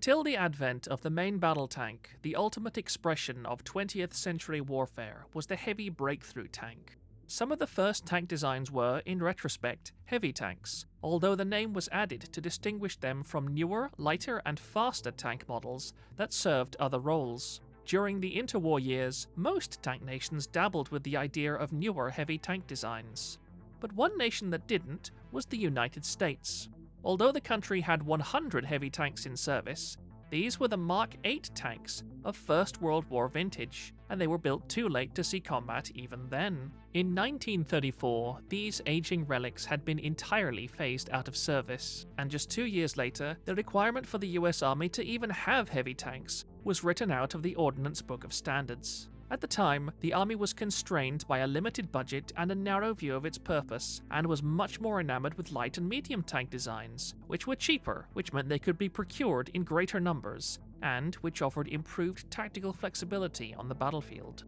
Until the advent of the main battle tank, the ultimate expression of 20th century warfare was the heavy breakthrough tank. Some of the first tank designs were, in retrospect, heavy tanks, although the name was added to distinguish them from newer, lighter and faster tank models that served other roles. During the interwar years, most tank nations dabbled with the idea of newer heavy tank designs. But one nation that didn't was the United States. Although the country had 100 heavy tanks in service, these were the Mark 8 tanks of First World War vintage, and they were built too late to see combat even then. In 1934, these aging relics had been entirely phased out of service, and just 2 years later, the requirement for the US Army to even have heavy tanks was written out of the Ordnance Book of Standards. At the time, the Army was constrained by a limited budget and a narrow view of its purpose, and was much more enamored with light and medium tank designs, which were cheaper, which meant they could be procured in greater numbers, and which offered improved tactical flexibility on the battlefield.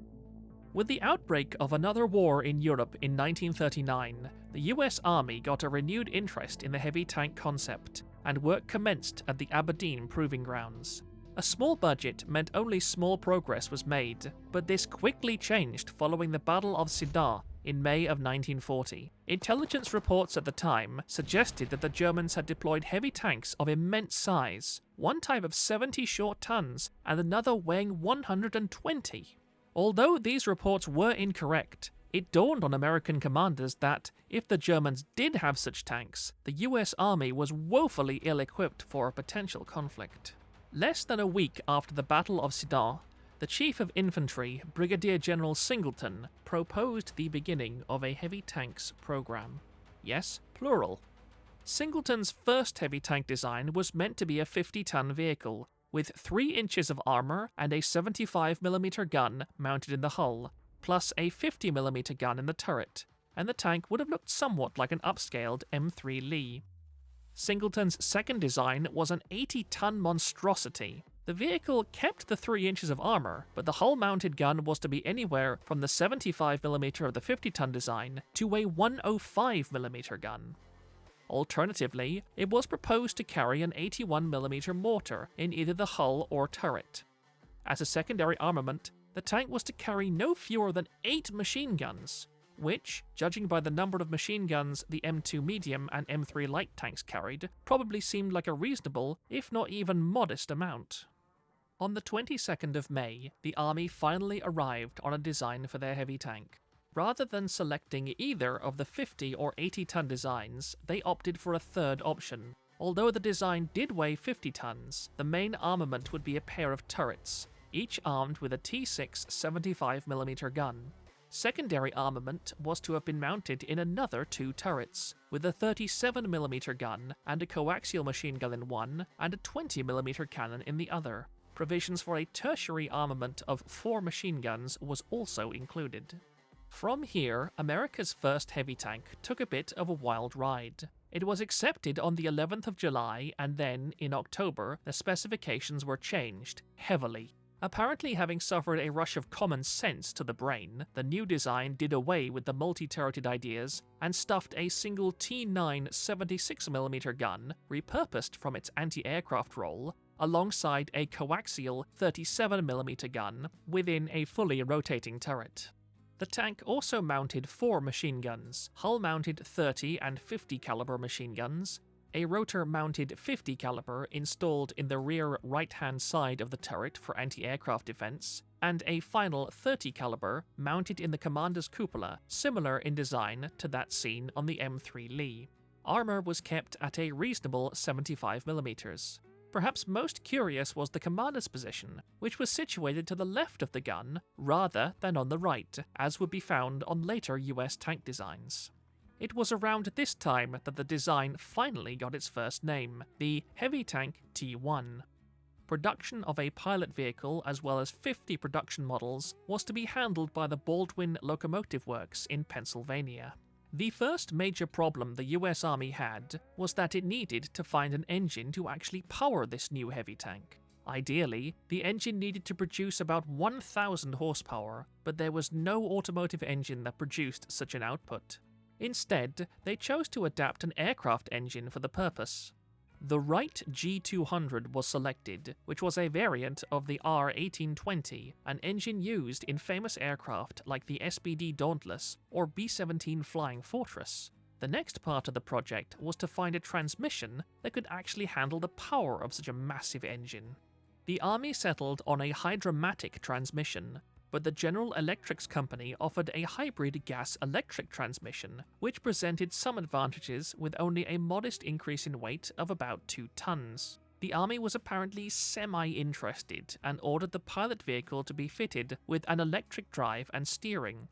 With the outbreak of another war in Europe in 1939, the US Army got a renewed interest in the heavy tank concept, and work commenced at the Aberdeen Proving Grounds. A small budget meant only small progress was made, but this quickly changed following the Battle of Sedan in May of 1940. Intelligence reports at the time suggested that the Germans had deployed heavy tanks of immense size, one type of 70 short tons and another weighing 120. Although these reports were incorrect, it dawned on American commanders that, if the Germans did have such tanks, the US Army was woefully ill-equipped for a potential conflict. Less than a week after the Battle of Sedan, the Chief of Infantry, Brigadier General Singleton, proposed the beginning of a heavy tanks program. Yes, plural. Singleton's first heavy tank design was meant to be a 50-ton vehicle, with 3 inches of armour and a 75mm gun mounted in the hull, plus a 50mm gun in the turret, and the tank would have looked somewhat like an upscaled M3 Lee. Singleton's second design was an 80-ton monstrosity. The vehicle kept the 3 inches of armour, but the hull-mounted gun was to be anywhere from the 75mm of the 50-ton design to a 105mm gun. Alternatively, it was proposed to carry an 81mm mortar in either the hull or turret. As a secondary armament, the tank was to carry no fewer than 8 machine guns, which, judging by the number of machine guns the M2 medium and M3 light tanks carried, probably seemed like a reasonable, if not even modest amount. On the 22nd of May, the Army finally arrived on a design for their heavy tank. Rather than selecting either of the 50 or 80-ton designs, they opted for a third option. Although the design did weigh 50 tons, the main armament would be a pair of turrets, each armed with a T6 75mm gun. Secondary armament was to have been mounted in another 2 turrets, with a 37mm gun and a coaxial machine gun in one and a 20mm cannon in the other. Provisions for a tertiary armament of 4 machine guns was also included. From here, America's first heavy tank took a bit of a wild ride. It was accepted on the 11th of July, and then, in October, the specifications were changed, heavily. Apparently having suffered a rush of common sense to the brain, the new design did away with the multi-turreted ideas and stuffed a single T9 76mm gun, repurposed from its anti-aircraft role, alongside a coaxial 37mm gun within a fully rotating turret. The tank also mounted 4 machine guns, hull-mounted 30 and 50 caliber machine guns, a rotor-mounted 50 caliber installed in the rear right-hand side of the turret for anti-aircraft defense, and a final 30 caliber mounted in the commander's cupola, similar in design to that seen on the M3 Lee. Armour was kept at a reasonable 75mm. Perhaps most curious was the commander's position, which was situated to the left of the gun rather than on the right, as would be found on later US tank designs. It was around this time that the design finally got its first name, the Heavy Tank T1. Production of a pilot vehicle as well as 50 production models was to be handled by the Baldwin Locomotive Works in Pennsylvania. The first major problem the US Army had was that it needed to find an engine to actually power this new heavy tank. Ideally, the engine needed to produce about 1,000 horsepower, but there was no automotive engine that produced such an output. Instead, they chose to adapt an aircraft engine for the purpose. The Wright G200 was selected, which was a variant of the R-1820, an engine used in famous aircraft like the SBD Dauntless or B-17 Flying Fortress. The next part of the project was to find a transmission that could actually handle the power of such a massive engine. The Army settled on a hydromatic transmission, but the General Electric's company offered a hybrid gas-electric transmission, which presented some advantages with only a modest increase in weight of about 2 tons. The Army was apparently semi-interested and ordered the pilot vehicle to be fitted with an electric drive and steering.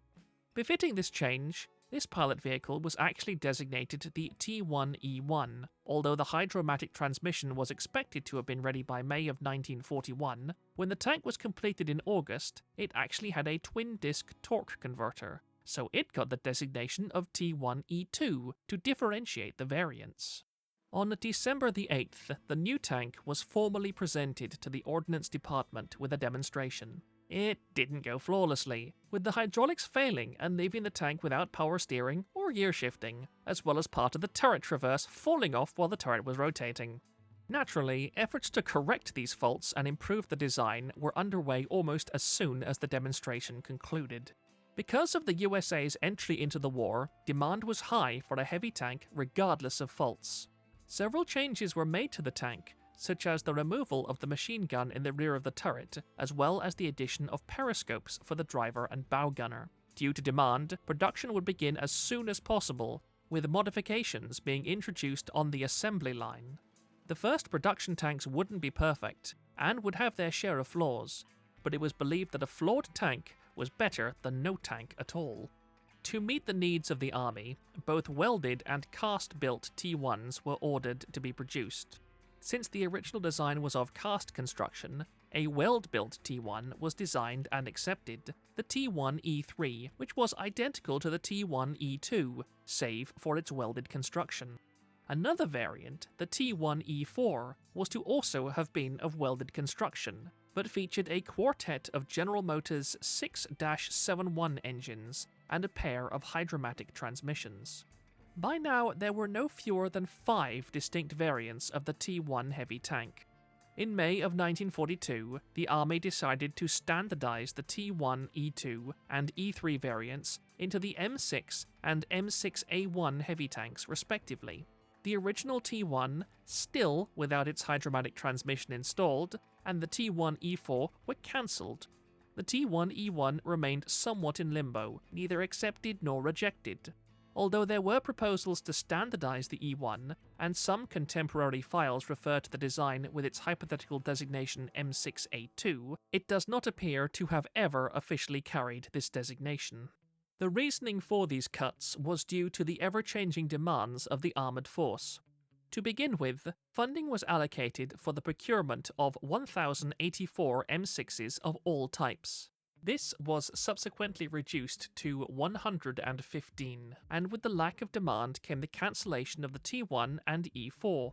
Befitting this change, this pilot vehicle was actually designated the T1E1, although the hydromatic transmission was expected to have been ready by May of 1941. When the tank was completed in August, it actually had a twin-disc torque converter, so it got the designation of T1E2 to differentiate the variants. On December the 8th, the new tank was formally presented to the Ordnance Department with a demonstration. It didn't go flawlessly, with the hydraulics failing and leaving the tank without power steering or gear shifting, as well as part of the turret traverse falling off while the turret was rotating. Naturally, efforts to correct these faults and improve the design were underway almost as soon as the demonstration concluded. Because of the USA's entry into the war, demand was high for a heavy tank regardless of faults. Several changes were made to the tank, such as the removal of the machine gun in the rear of the turret, as well as the addition of periscopes for the driver and bow gunner. Due to demand, production would begin as soon as possible, with modifications being introduced on the assembly line. The first production tanks wouldn't be perfect, and would have their share of flaws, but it was believed that a flawed tank was better than no tank at all. To meet the needs of the Army, both welded and cast-built T1s were ordered to be produced. Since the original design was of cast construction, a weld-built T1 was designed and accepted, the T1E3, which was identical to the T1E2, save for its welded construction. Another variant, the T1E4, was to also have been of welded construction, but featured a quartet of General Motors 6-71 engines and a pair of hydromatic transmissions. By now, there were no fewer than 5 distinct variants of the T1 heavy tank. In May of 1942, the Army decided to standardize the T1E2 and E3 variants into the M6 and M6A1 heavy tanks, respectively. The original T1, still without its hydromatic transmission installed, and the T1E4 were cancelled. The T1E1 remained somewhat in limbo, neither accepted nor rejected. Although there were proposals to standardize the E1, and some contemporary files refer to the design with its hypothetical designation M6A2, it does not appear to have ever officially carried this designation. The reasoning for these cuts was due to the ever-changing demands of the armoured force. To begin with, funding was allocated for the procurement of 1,084 M6s of all types. This was subsequently reduced to 115, and with the lack of demand came the cancellation of the T1 and E4.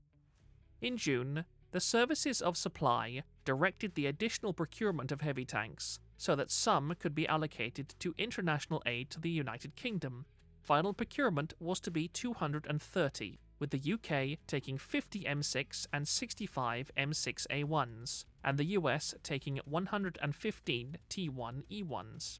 In June, the Services of Supply directed the additional procurement of heavy tanks, so that some could be allocated to international aid to the United Kingdom. Final procurement was to be 230, with the UK taking 50 M6 and 65 M6A1s, and the US taking 115 T1E1s.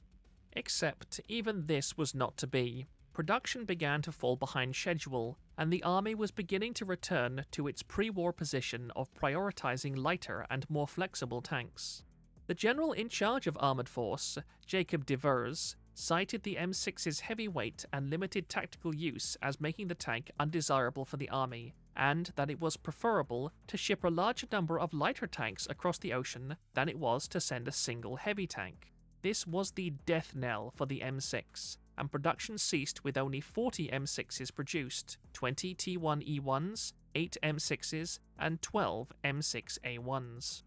Except even this was not to be. Production began to fall behind schedule, and the Army was beginning to return to its pre-war position of prioritizing lighter and more flexible tanks. The general in charge of Armoured Force, Jacob de Vries, cited the M6's heavy weight and limited tactical use as making the tank undesirable for the Army, and that it was preferable to ship a larger number of lighter tanks across the ocean than it was to send a single heavy tank. This was the death knell for the M6, and production ceased with only 40 M6s produced, 20 T1E1s, 8 M6s, and 12 M6A1s.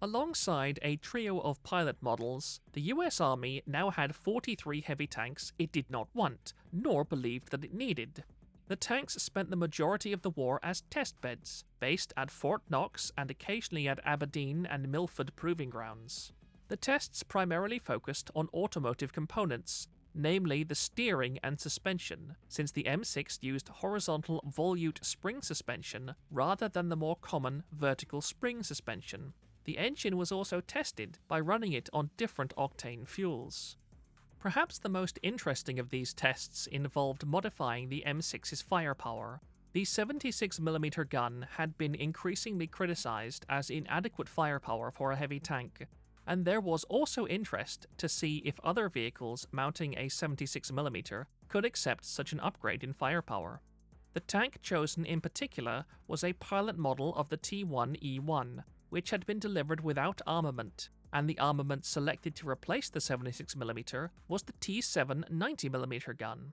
Alongside a trio of pilot models, the US Army now had 43 heavy tanks it did not want, nor believed that it needed. The tanks spent the majority of the war as test beds, based at Fort Knox and occasionally at Aberdeen and Milford proving grounds. The tests primarily focused on automotive components, namely the steering and suspension, since the M6 used horizontal volute spring suspension rather than the more common vertical spring suspension. The engine was also tested by running it on different octane fuels. Perhaps the most interesting of these tests involved modifying the M6's firepower. The 76mm gun had been increasingly criticized as inadequate firepower for a heavy tank, and there was also interest to see if other vehicles mounting a 76mm could accept such an upgrade in firepower. The tank chosen in particular was a pilot model of the T1E1, which had been delivered without armament, and the armament selected to replace the 76mm was the T7 90mm gun.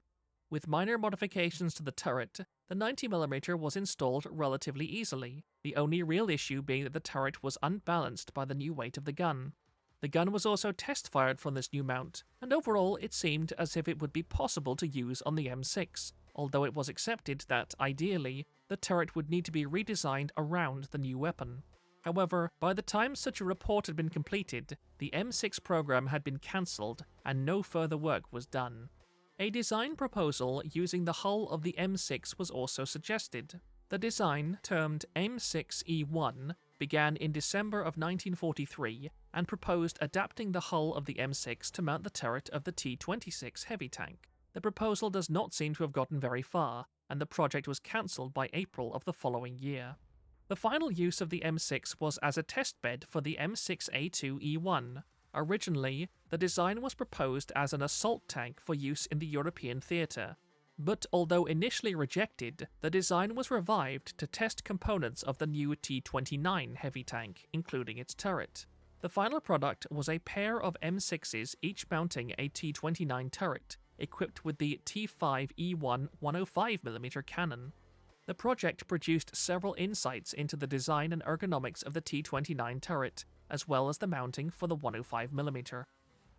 With minor modifications to the turret, the 90mm was installed relatively easily, the only real issue being that the turret was unbalanced by the new weight of the gun. The gun was also test-fired from this new mount, and overall it seemed as if it would be possible to use on the M6, although it was accepted that, ideally, the turret would need to be redesigned around the new weapon. However, by the time such a report had been completed, the M6 program had been cancelled and no further work was done. A design proposal using the hull of the M6 was also suggested. The design, termed M6E1, began in December of 1943 and proposed adapting the hull of the M6 to mount the turret of the T26 heavy tank. The proposal does not seem to have gotten very far, and the project was cancelled by April of the following year. The final use of the M6 was as a testbed for the M6A2E1. Originally, the design was proposed as an assault tank for use in the European theatre, but although initially rejected, the design was revived to test components of the new T29 heavy tank, including its turret. The final product was a pair of M6s each mounting a T29 turret, equipped with the T5E1 105mm cannon. The project produced several insights into the design and ergonomics of the T29 turret, as well as the mounting for the 105mm.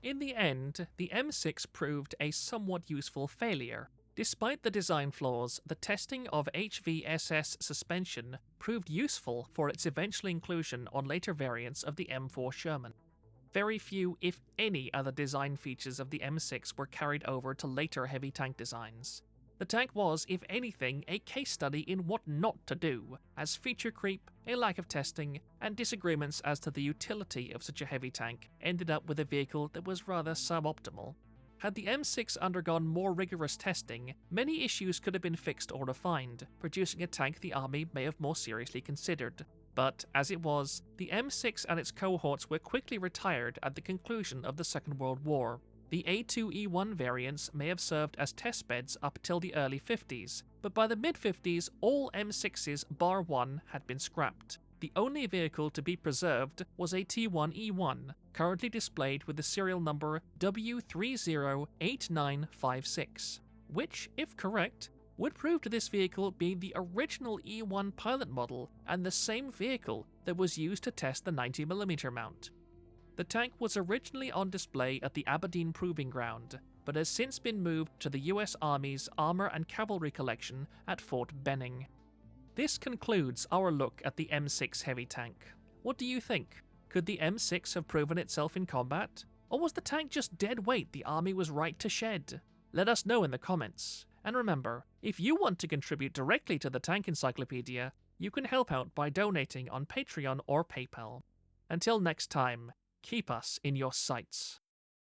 In the end, the M6 proved a somewhat useful failure. Despite the design flaws, the testing of HVSS suspension proved useful for its eventual inclusion on later variants of the M4 Sherman. Very few, if any, other design features of the M6 were carried over to later heavy tank designs. The tank was, if anything, a case study in what not to do, as feature creep, a lack of testing, and disagreements as to the utility of such a heavy tank ended up with a vehicle that was rather suboptimal. Had the M6 undergone more rigorous testing, many issues could have been fixed or refined, producing a tank the Army may have more seriously considered. But, as it was, the M6 and its cohorts were quickly retired at the conclusion of the Second World War. The A2E1 variants may have served as testbeds up till the early 50s, but by the mid-50s all M6s bar one had been scrapped. The only vehicle to be preserved was a T1E1, currently displayed with the serial number W308956, which, if correct, would prove to this vehicle being the original E1 pilot model and the same vehicle that was used to test the 90mm mount. The tank was originally on display at the Aberdeen Proving Ground, but has since been moved to the US Army's Armour and Cavalry Collection at Fort Benning. This concludes our look at the M6 heavy tank. What do you think? Could the M6 have proven itself in combat? Or was the tank just dead weight the Army was right to shed? Let us know in the comments. And remember, if you want to contribute directly to the Tank Encyclopedia, you can help out by donating on Patreon or PayPal. Until next time, keep us in your sights.